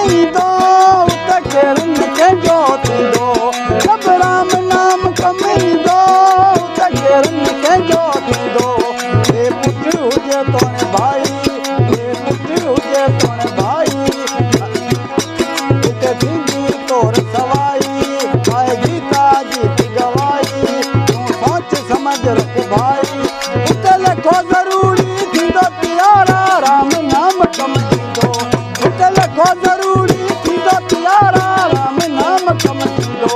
कमाईंदो त केरन खे जो थींदो जब राम नाम कमाईंदो त केरन खे जो थींदो हे पुट हुजे तोणे भाई हे पुट हुजे तोणे भाई हिते थींदी तोर सवाई आए गीता जीत गवाई तूं सोच समझ रख भाई हिते लिखो ज़रूरी थींदो प्यारा राम नाम कमाईंदो हिते लिखो ज़रूरी थींदो प्यारा राम नाम कमाईंदो